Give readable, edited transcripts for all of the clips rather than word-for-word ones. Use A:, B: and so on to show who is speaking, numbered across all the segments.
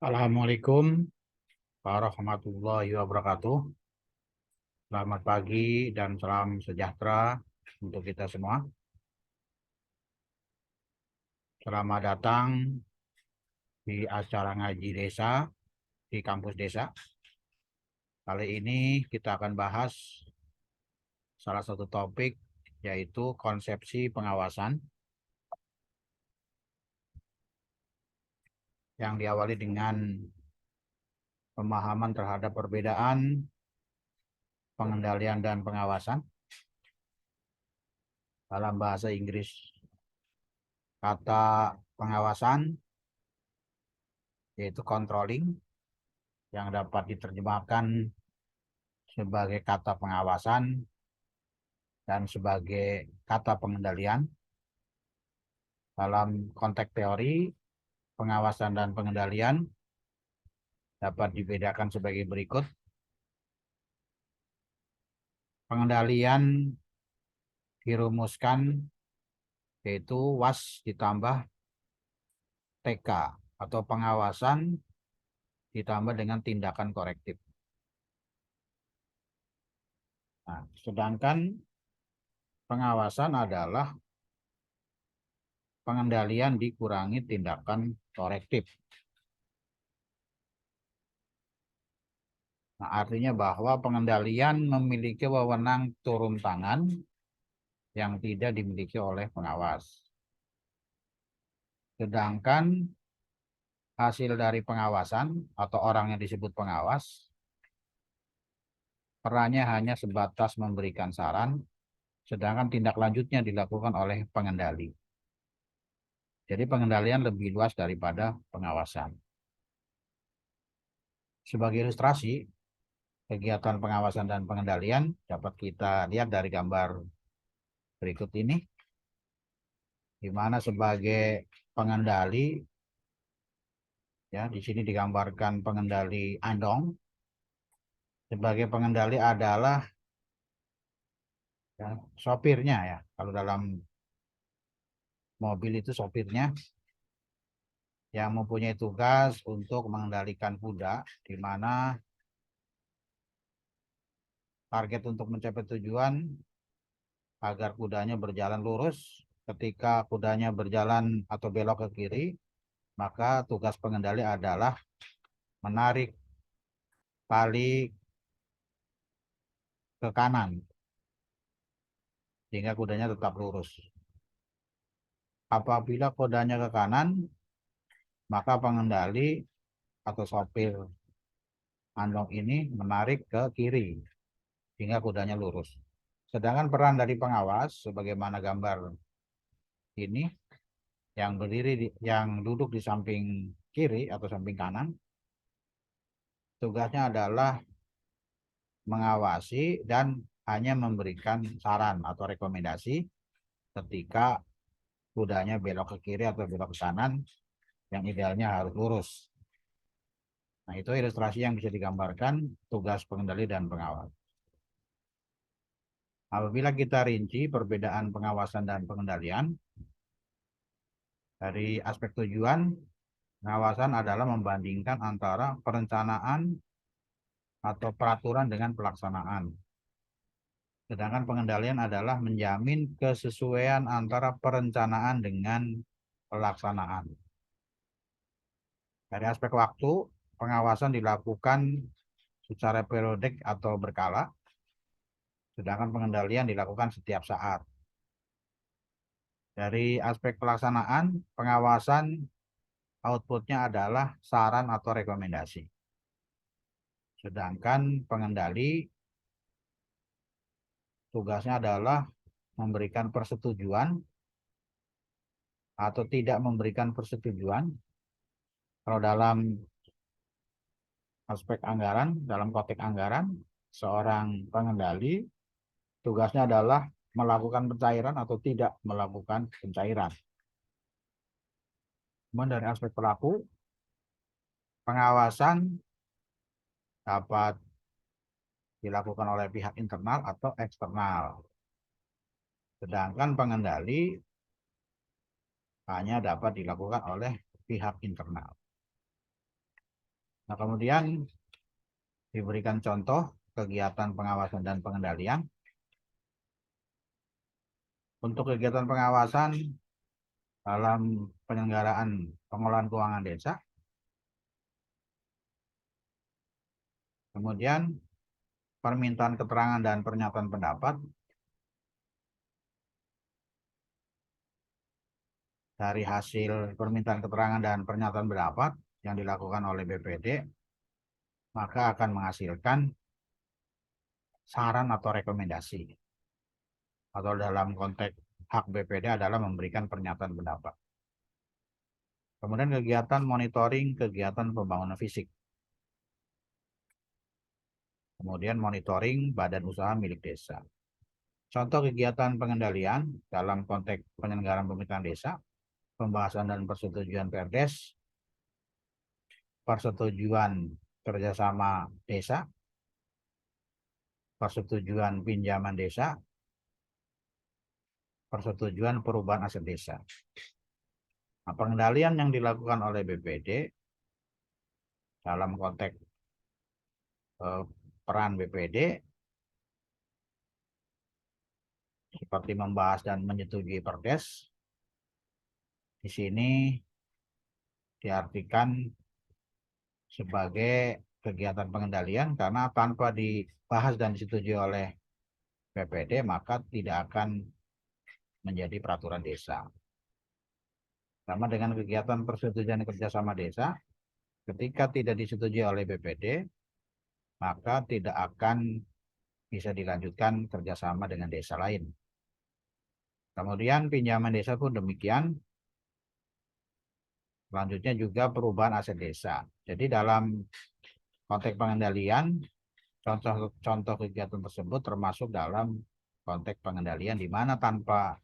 A: Assalamualaikum warahmatullahi wabarakatuh. Selamat pagi dan salam sejahtera untuk kita semua. Selamat datang di acara ngaji desa di kampus desa. Kali ini kita akan bahas salah satu topik, yaitu konsepsi pengawasan, yang diawali dengan pemahaman terhadap perbedaan pengendalian dan pengawasan. Dalam bahasa Inggris, kata pengawasan yaitu controlling, yang dapat diterjemahkan sebagai kata pengawasan dan sebagai kata pengendalian. Dalam konteks teori, pengawasan dan pengendalian dapat dibedakan sebagai berikut. Pengendalian dirumuskan yaitu was ditambah TK, atau pengawasan ditambah dengan tindakan korektif. Nah, sedangkan pengawasan adalah pengendalian dikurangi tindakan korektif. Nah, artinya bahwa pengendalian memiliki wewenang turun tangan yang tidak dimiliki oleh pengawas. Sedangkan hasil dari pengawasan atau orang yang disebut pengawas, perannya hanya sebatas memberikan saran, sedangkan tindak lanjutnya dilakukan oleh pengendali. Jadi pengendalian lebih luas daripada pengawasan. Sebagai ilustrasi, kegiatan pengawasan dan pengendalian dapat kita lihat dari gambar berikut ini, di mana sebagai pengendali, ya, di sini digambarkan pengendali andong. Sebagai pengendali adalah, ya, sopirnya, ya. Kalau dalam mobil itu sopirnya yang mempunyai tugas untuk mengendalikan kuda, di mana target untuk mencapai tujuan agar kudanya berjalan lurus. Ketika kudanya berjalan atau belok ke kiri, maka tugas pengendali adalah menarik tali ke kanan sehingga kudanya tetap lurus. Apabila kudanya ke kanan, maka pengendali atau sopir andong ini menarik ke kiri sehingga kudanya lurus. Sedangkan peran dari pengawas sebagaimana gambar ini, yang duduk di samping kiri atau samping kanan, tugasnya adalah mengawasi dan hanya memberikan saran atau rekomendasi ketika kudanya belok ke kiri atau belok ke kanan, yang idealnya harus lurus. Nah, itu ilustrasi yang bisa digambarkan tugas pengendali dan pengawas. Apabila kita rinci perbedaan pengawasan dan pengendalian, dari aspek tujuan, pengawasan adalah membandingkan antara perencanaan atau peraturan dengan pelaksanaan. Sedangkan pengendalian adalah menjamin kesesuaian antara perencanaan dengan pelaksanaan. Dari aspek waktu, pengawasan dilakukan secara periodik atau berkala, sedangkan pengendalian dilakukan setiap saat. Dari aspek pelaksanaan, pengawasan outputnya adalah saran atau rekomendasi. Sedangkan pengendali tugasnya adalah memberikan persetujuan atau tidak memberikan persetujuan. Kalau dalam aspek anggaran, dalam konteks anggaran, seorang pengendali tugasnya adalah melakukan pencairan atau tidak melakukan pencairan. Kemudian dari aspek pelaku, pengawasan dapat dilakukan oleh pihak internal atau eksternal. Sedangkan pengendali hanya dapat dilakukan oleh pihak internal. Nah, kemudian diberikan contoh kegiatan pengawasan dan pengendalian. Untuk kegiatan pengawasan dalam penyelenggaraan pengelolaan keuangan desa, kemudian permintaan keterangan dan pernyataan pendapat dari hasil permintaan keterangan dan pernyataan pendapat yang dilakukan oleh BPD, maka akan menghasilkan saran atau rekomendasi, atau dalam konteks hak BPD adalah memberikan pernyataan pendapat. Kemudian kegiatan monitoring kegiatan pembangunan fisik. Kemudian monitoring badan usaha milik desa. Contoh kegiatan pengendalian dalam konteks penyelenggaraan pemerintahan desa, pembahasan dan persetujuan Perdes, persetujuan kerjasama desa, persetujuan pinjaman desa, persetujuan perubahan aset desa. Nah, pengendalian yang dilakukan oleh BPD dalam konteks peran BPD seperti membahas dan menyetujui Perdes, di sini diartikan sebagai kegiatan pengendalian karena tanpa dibahas dan disetujui oleh BPD maka tidak akan menjadi peraturan desa. Sama dengan kegiatan persetujuan kerjasama desa, ketika tidak disetujui oleh BPD, maka tidak akan bisa dilanjutkan kerjasama dengan desa lain. Kemudian pinjaman desa pun demikian. Selanjutnya juga perubahan aset desa. Jadi dalam konteks pengendalian, contoh kegiatan tersebut termasuk dalam konteks pengendalian di mana tanpa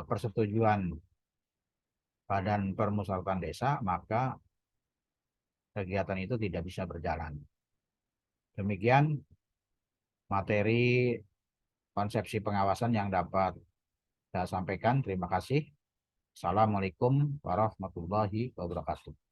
A: persetujuan badan permusyawaratan desa, maka kegiatan itu tidak bisa berjalan. Demikian materi konsepsi pengawasan yang dapat saya sampaikan. Terima kasih. Assalamualaikum warahmatullahi wabarakatuh.